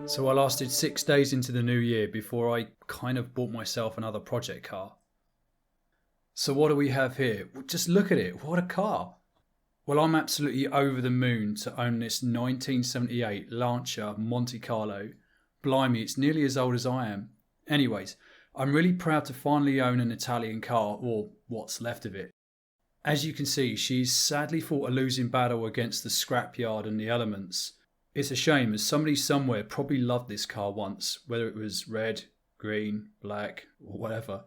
So I lasted 6 days into the new year before I kind of bought myself another project car. So what do we have here? Well, just look at it, what a car. Well, I'm absolutely over the moon to own this 1978 Lancia Monte Carlo. Blimey, it's nearly as old as I am. Anyways, I'm really proud to finally own an Italian car, or what's left of it. As you can see, she's sadly fought a losing battle against the scrapyard and the elements. It's a shame, as somebody somewhere probably loved this car once, whether it was red, green, black, or whatever.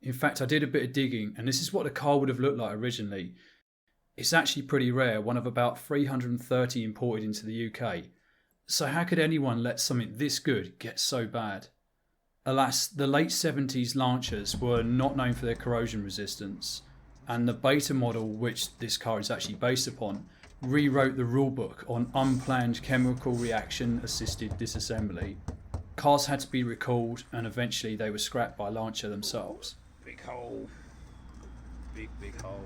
In fact, I did a bit of digging, and this is what the car would have looked like originally. It's actually pretty rare, one of about 330 imported into the UK. So how could anyone let something this good get so bad? Alas, the late 70s Lancias were not known for their corrosion resistance, and the Beta model, which this car is actually based upon, rewrote the rulebook on unplanned chemical reaction assisted disassembly. Cars had to be recalled, and eventually they were scrapped by Lancia themselves. Big hole. Big hole.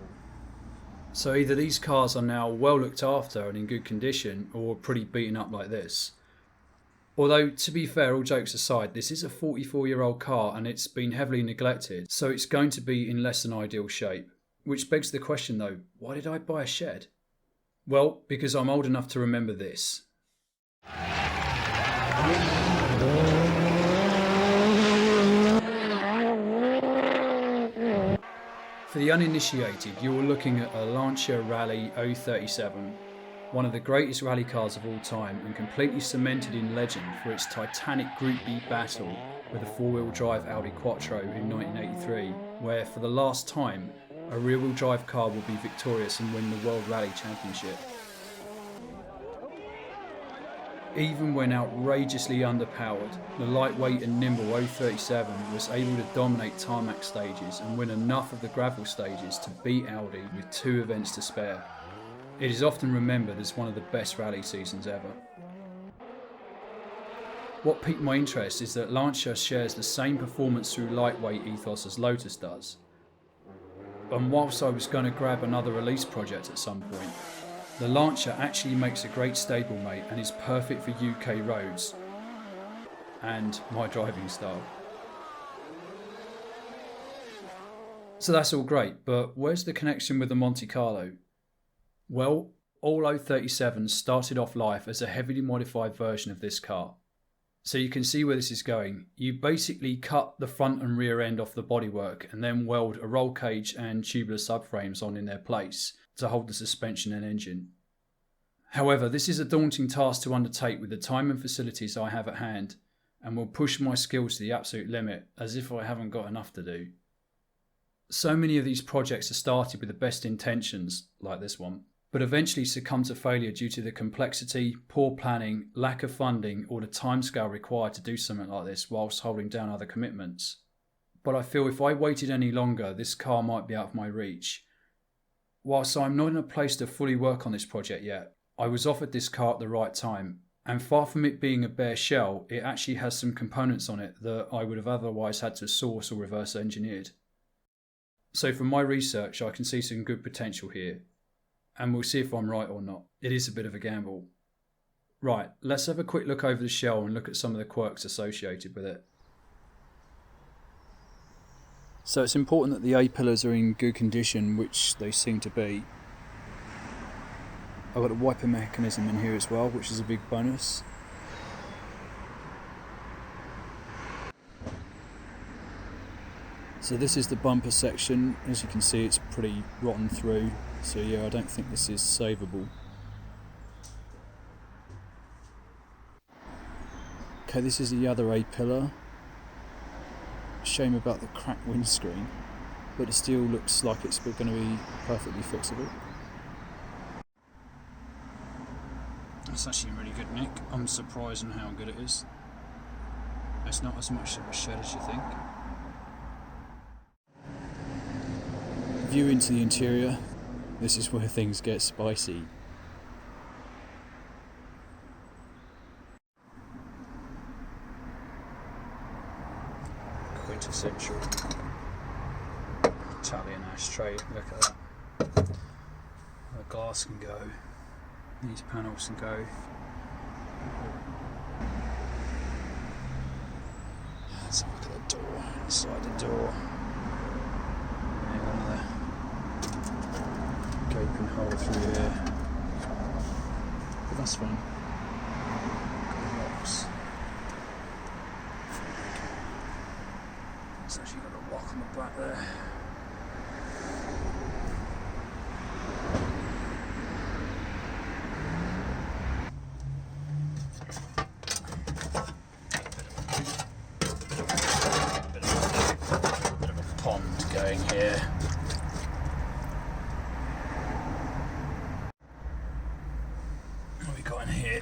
So either these cars are now well looked after and in good condition, or pretty beaten up like this. Although, to be fair, all jokes aside, this is a 44-year-old car and it's been heavily neglected, so it's going to be in less than ideal shape. Which begs the question though, why did I buy a shed? Well, because I'm old enough to remember this. For the uninitiated, you're looking at a Lancia Rally 037, one of the greatest rally cars of all time and completely cemented in legend for its titanic Group B battle with a four-wheel drive Audi Quattro in 1983, where for the last time a rear-wheel drive car will be victorious and win the World Rally Championship. Even when outrageously underpowered, the lightweight and nimble 037 was able to dominate tarmac stages and win enough of the gravel stages to beat Audi with 2 events to spare. It is often remembered as one of the best rally seasons ever. What piqued my interest is that Lancia shares the same performance through lightweight ethos as Lotus does. And whilst I was going to grab another release project at some point, the Lancia actually makes a great stablemate and is perfect for UK roads and my driving style. So that's all great, but where's the connection with the Monte Carlo? Well, all 037s started off life as a heavily modified version of this car. So you can see where this is going. You basically cut the front and rear end off the bodywork and then weld a roll cage and tubular subframes on in their place to hold the suspension and engine. However, this is a daunting task to undertake with the time and facilities I have at hand, and will push my skills to the absolute limit, as if I haven't got enough to do. So many of these projects are started with the best intentions, like this one, but eventually succumb to failure due to the complexity, poor planning, lack of funding, or the timescale required to do something like this whilst holding down other commitments. But I feel if I waited any longer, this car might be out of my reach. Whilst I'm not in a place to fully work on this project yet, I was offered this car at the right time, and far from it being a bare shell, it actually has some components on it that I would have otherwise had to source or reverse engineered. So from my research, I can see some good potential here, and we'll see if I'm right or not. It is a bit of a gamble. Right, let's have a quick look over the shell and look at some of the quirks associated with it. So it's important that the A-pillars are in good condition, which they seem to be. I've got a wiper mechanism in here as well, which is a big bonus. So this is the bumper section. As you can see, it's pretty rotten through. So yeah, I don't think this is savable. Okay, this is the other A-pillar. Shame about the cracked windscreen, but it still looks like it's going to be perfectly fixable. That's actually really good, Nick. I'm surprised on how good it is. It's not as much of a shed as you think. View into the interior. This is where things get spicy. Quintessential Italian ashtray. Look at that. The glass can go. These panels can go. Let's have a look at the door, inside the door. Yeah, another gaping hole through here. But that's fine. Locks. It's actually got a lock on the back there. Bit of a pond going here. What have we got in here?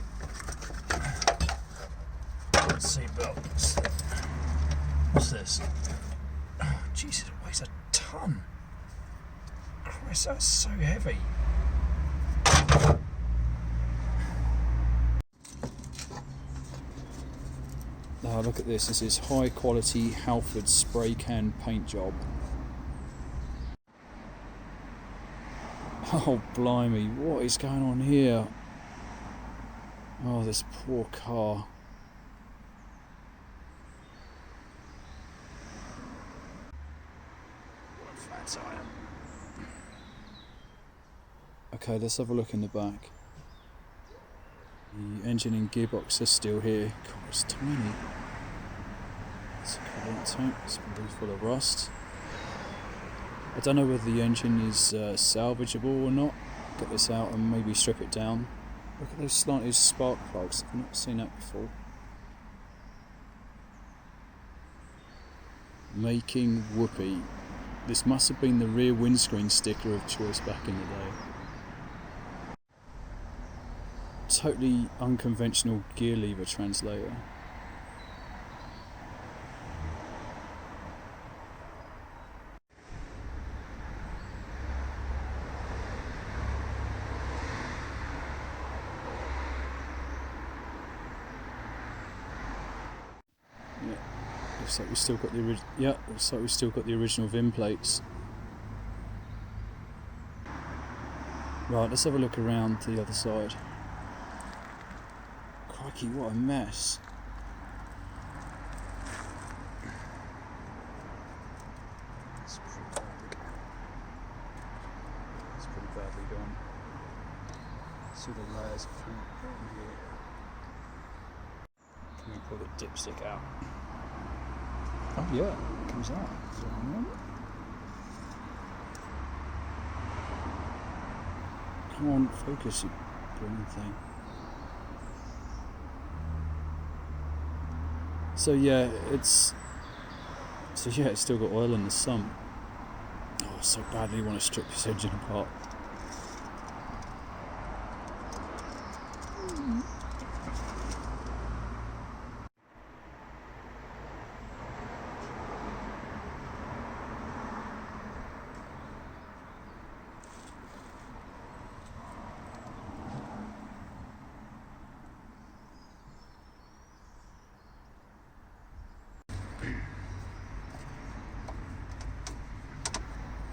Seatbelts. What's this? Oh, Jesus, it weighs a ton. Christ, that's so heavy. Now look at this. This is high quality Halford spray can paint job. Oh blimey, what is going on here? Oh, this poor car. What a flat tire. Okay, let's have a look in the back. The engine and gearbox are still here. God, it's tiny. It's a coolant tank. It's probably full of rust. I don't know whether the engine is salvageable or not. Get this out and maybe strip it down. Look at those slanted spark plugs. I've not seen that before. Making whoopee. This must have been the rear windscreen sticker of choice back in the day. Totally unconventional gear lever translator. Yeah, looks like we still got the looks like we still got the original VIN plates. Right, let's have a look around the other side. Crikey, what a mess. It's pretty badly gone. See the layers of paint in here. Can we pull the dipstick out? Oh yeah, it comes out. Come on, focus, you brilliant thing. So yeah, it's still got oil in the sump. Oh, I so badly want to strip this engine apart.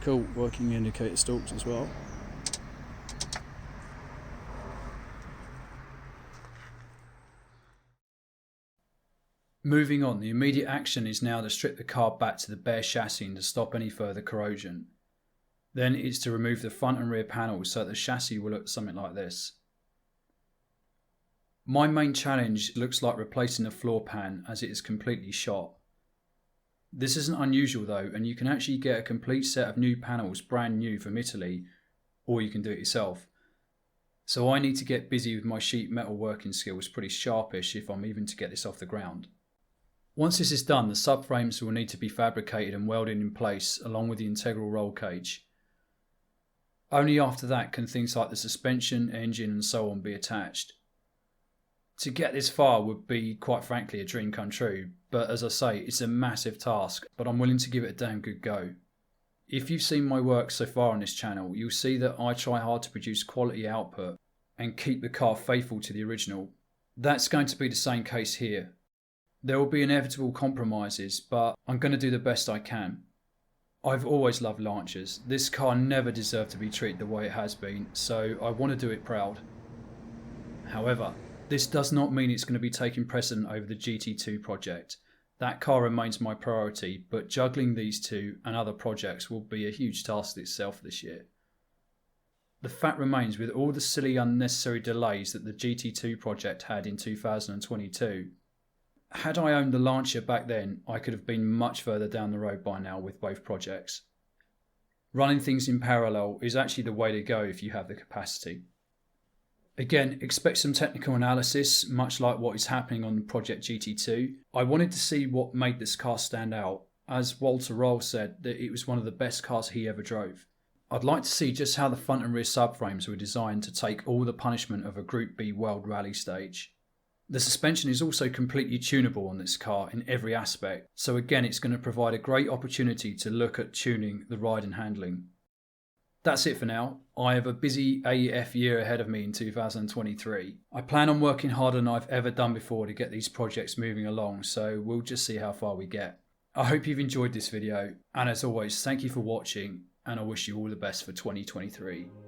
Cool, working indicator stalks as well. Moving on, the immediate action is now to strip the car back to the bare chassis and to stop any further corrosion. Then it's to remove the front and rear panels so that the chassis will look something like this. My main challenge looks like replacing the floor pan as it is completely shot. This isn't unusual though, and you can actually get a complete set of new panels brand new from Italy, or you can do it yourself. So I need to get busy with my sheet metal working skills pretty sharpish if I'm even to get this off the ground. Once this is done, the subframes will need to be fabricated and welded in place along with the integral roll cage. Only after that can things like the suspension, engine and so on be attached. To get this far would be, quite frankly, a dream come true, but as I say, it's a massive task, but I'm willing to give it a damn good go. If you've seen my work so far on this channel, you'll see that I try hard to produce quality output and keep the car faithful to the original. That's going to be the same case here. There will be inevitable compromises, but I'm going to do the best I can. I've always loved Lancias. This car never deserved to be treated the way it has been, so I want to do it proud. However, this does not mean it's going to be taking precedent over the GT2 project. That car remains my priority, but juggling these two and other projects will be a huge task itself this year. The fact remains, with all the silly unnecessary delays that the GT2 project had in 2022, had I owned the Lancia back then, I could have been much further down the road by now with both projects. Running things in parallel is actually the way to go if you have the capacity. Again, expect some technical analysis, much like what is happening on Project GT2. I wanted to see what made this car stand out, as Walter Roll said that it was one of the best cars he ever drove. I'd like to see just how the front and rear subframes were designed to take all the punishment of a Group B World Rally stage. The suspension is also completely tunable on this car in every aspect, so again it's going to provide a great opportunity to look at tuning the ride and handling. That's it for now. I have a busy AEF year ahead of me in 2023. I plan on working harder than I've ever done before to get these projects moving along, so we'll just see how far we get. I hope you've enjoyed this video, and as always, thank you for watching, and I wish you all the best for 2023.